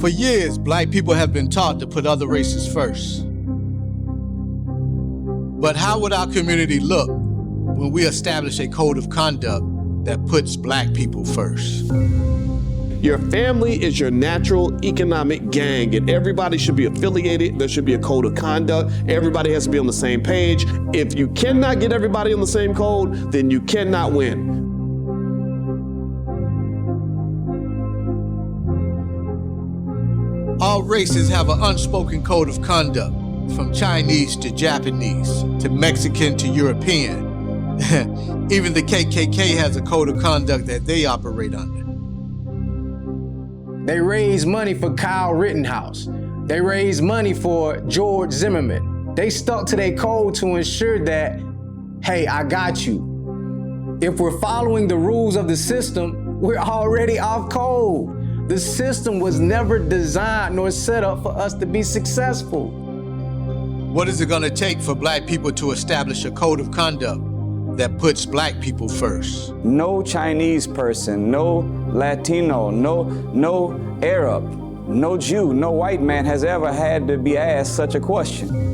For years, black people have been taught to put other races first. But how would our community look when we establish a code of conduct that puts black people first? Your family is your natural economic gang, and everybody should be affiliated. There should be a code of conduct. Everybody has to be on the same page. If you cannot get everybody on the same code, then you cannot win. All races have an unspoken code of conduct, from Chinese to Japanese, to Mexican to European. Even the KKK has a code of conduct that they operate under. They raise money for Kyle Rittenhouse. They raise money for George Zimmerman. They stuck to their code to ensure that, hey, I got you. If we're following the rules of the system, we're already off code. The system was never designed nor set up for us to be successful. What is it going to take for black people to establish a code of conduct that puts black people first? No Chinese person, no Latino, no Arab, no Jew, no white man has ever had to be asked such a question.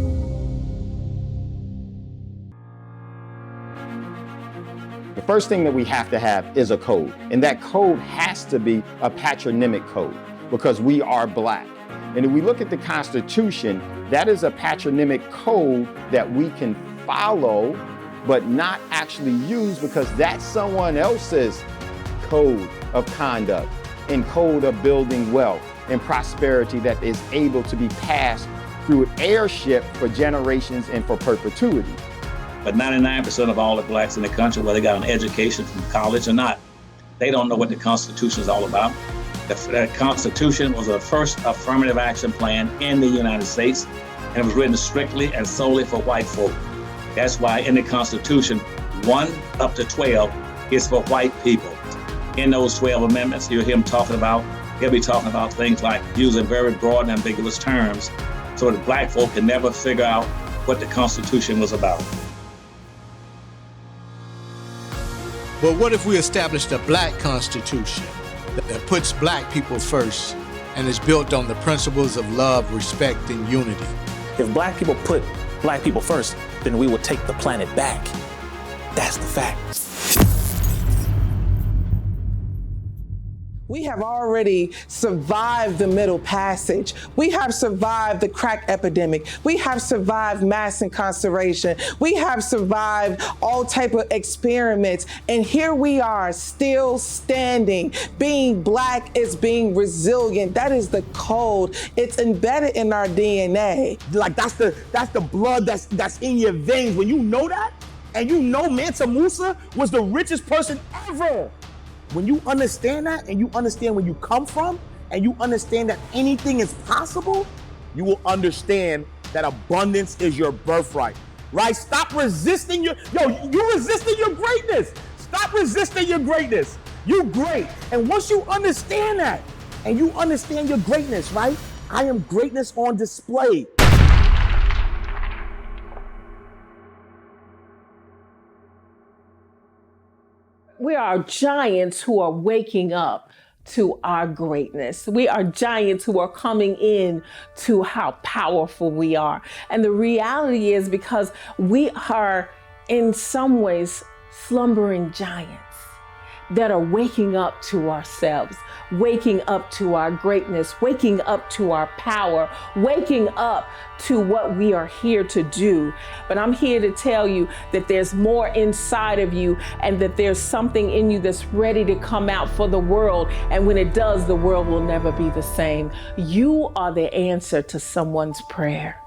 The first thing that we have to have is a code, and that code has to be a patronymic code because we are black. And if we look at the Constitution, that is a patronymic code that we can follow but not actually use because that's someone else's code of conduct and code of building wealth and prosperity that is able to be passed through heirship for generations and for perpetuity. But 99% of all the blacks in the country, whether they got an education from college or not, they don't know what the Constitution is all about. The Constitution was the first affirmative action plan in the United States, and it was written strictly and solely for white folk. That's why in the Constitution, 1 up to 12 is for white people. In those 12 amendments, you'll hear him talking about, he'll be talking about things like using very broad and ambiguous terms so that black folk can never figure out what the Constitution was about. But what if we established a black constitution that puts black people first and is built on the principles of love, respect, and unity? If black people put black people first, then we will take the planet back. That's the fact. We have already survived the Middle Passage. We have survived the crack epidemic. We have survived mass incarceration. We have survived all type of experiments. And here we are still standing. Being black is being resilient. That is the code. It's embedded in our DNA. Like that's the blood that's in your veins. When you know that, and you know Mansa Musa was the richest person ever. When you understand that, and you understand where you come from, and you understand that anything is possible, you will understand that abundance is your birthright, right? Stop resisting you're resisting your greatness. Stop resisting your greatness. You great. And once you understand that, and you understand your greatness, right? I am greatness on display. We are giants who are waking up to our greatness. We are giants who are coming in to how powerful we are. And the reality is because we are in some ways slumbering giants that are waking up to ourselves, waking up to our greatness, waking up to our power, waking up to what we are here to do. But I'm here to tell you that there's more inside of you and that there's something in you that's ready to come out for the world. And when it does, the world will never be the same. You are the answer to someone's prayer.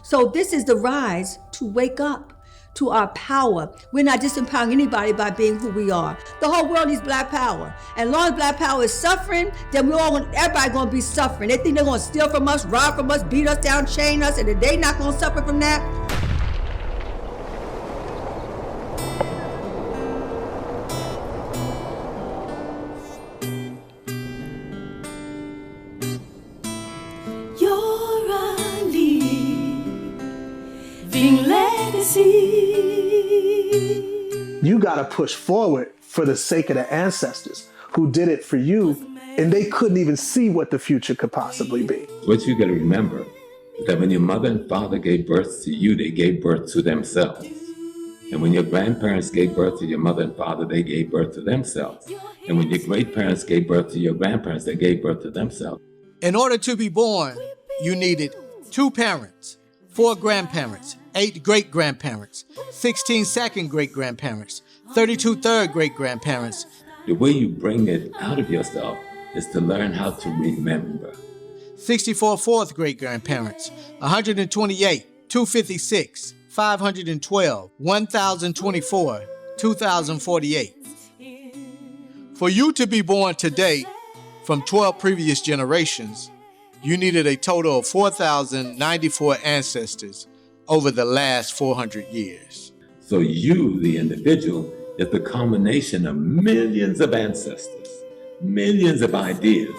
So this is the rise to wake up to our power. We're not disempowering anybody by being who we are. The whole world needs black power. And as long as black power is suffering, then everybody gonna be suffering. They think they're gonna steal from us, rob from us, beat us down, chain us, and that they not gonna suffer from that. You're a living legacy. You gotta push forward for the sake of the ancestors who did it for you and they couldn't even see what the future could possibly be. What you got to remember is that when your mother and father gave birth to you, they gave birth to themselves. And when your grandparents gave birth to your mother and father, they gave birth to themselves. And when your great parents gave birth to your grandparents, they gave birth to themselves. In order to be born, you needed 2 parents, 4 grandparents, 8 great-grandparents, 16 second great-grandparents, 32 third great-grandparents. The way you bring it out of yourself is to learn how to remember. 64 fourth great-grandparents, 128, 256, 512, 1024, 2048. For you to be born today from 12 previous generations, you needed a total of 4,094 ancestors over the last 400 years. So you, the individual, is the culmination of millions of ancestors, millions of ideas,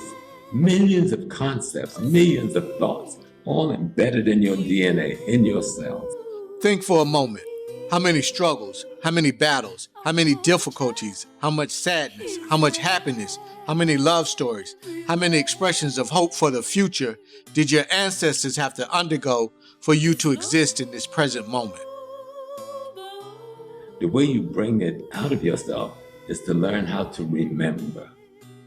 millions of concepts, millions of thoughts, all embedded in your DNA, in your cells. Think for a moment. How many struggles, how many battles, how many difficulties, how much sadness, how much happiness, how many love stories, how many expressions of hope for the future did your ancestors have to undergo for you to exist in this present moment? The way you bring it out of yourself is to learn how to remember.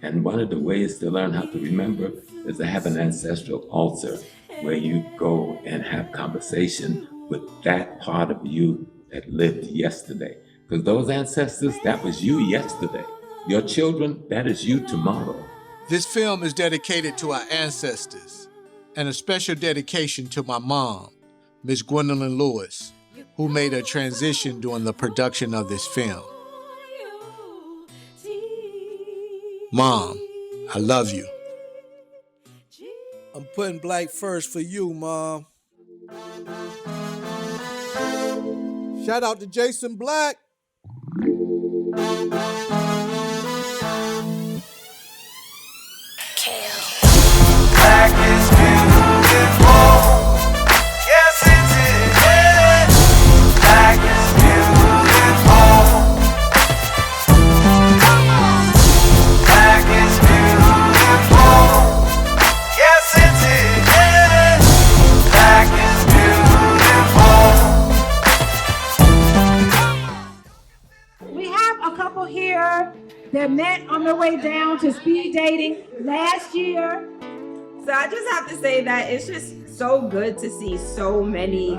And one of the ways to learn how to remember is to have an ancestral altar where you go and have conversation with that part of you that lived yesterday. Because those ancestors, that was you yesterday. Your children, that is you tomorrow. This film is dedicated to our ancestors, and a special dedication to my mom, Miss Gwendolyn Lewis, who made a transition during the production of this film. Mom, I love you. I'm putting black first for you, Mom. Shout out to Jason Black. Black is beautiful. Yes, it is. Black is beautiful. Black is beautiful. Yes, it is. Black is beautiful. We have a couple here that met on their way down to speed dating last year. So I just have to say that it's just so good to see so many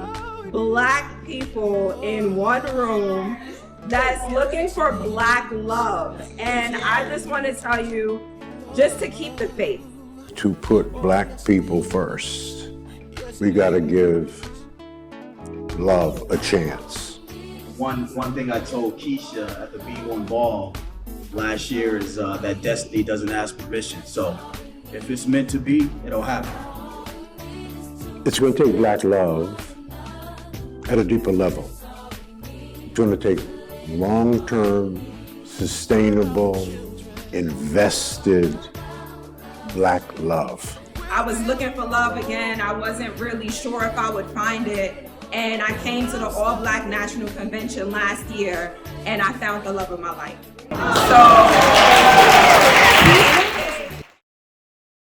Black people in one room that's looking for Black love. And I just want to tell you just to keep the faith. To put Black people first, we got to give love a chance. One thing I told Keisha at the B1 ball last year is that destiny doesn't ask permission. So if it's meant to be, it'll happen. It's going to take Black love at a deeper level. It's going to take long-term, sustainable, invested Black love. I was looking for love again. I wasn't really sure if I would find it. And I came to the All Black National Convention last year and I found the love of my life. So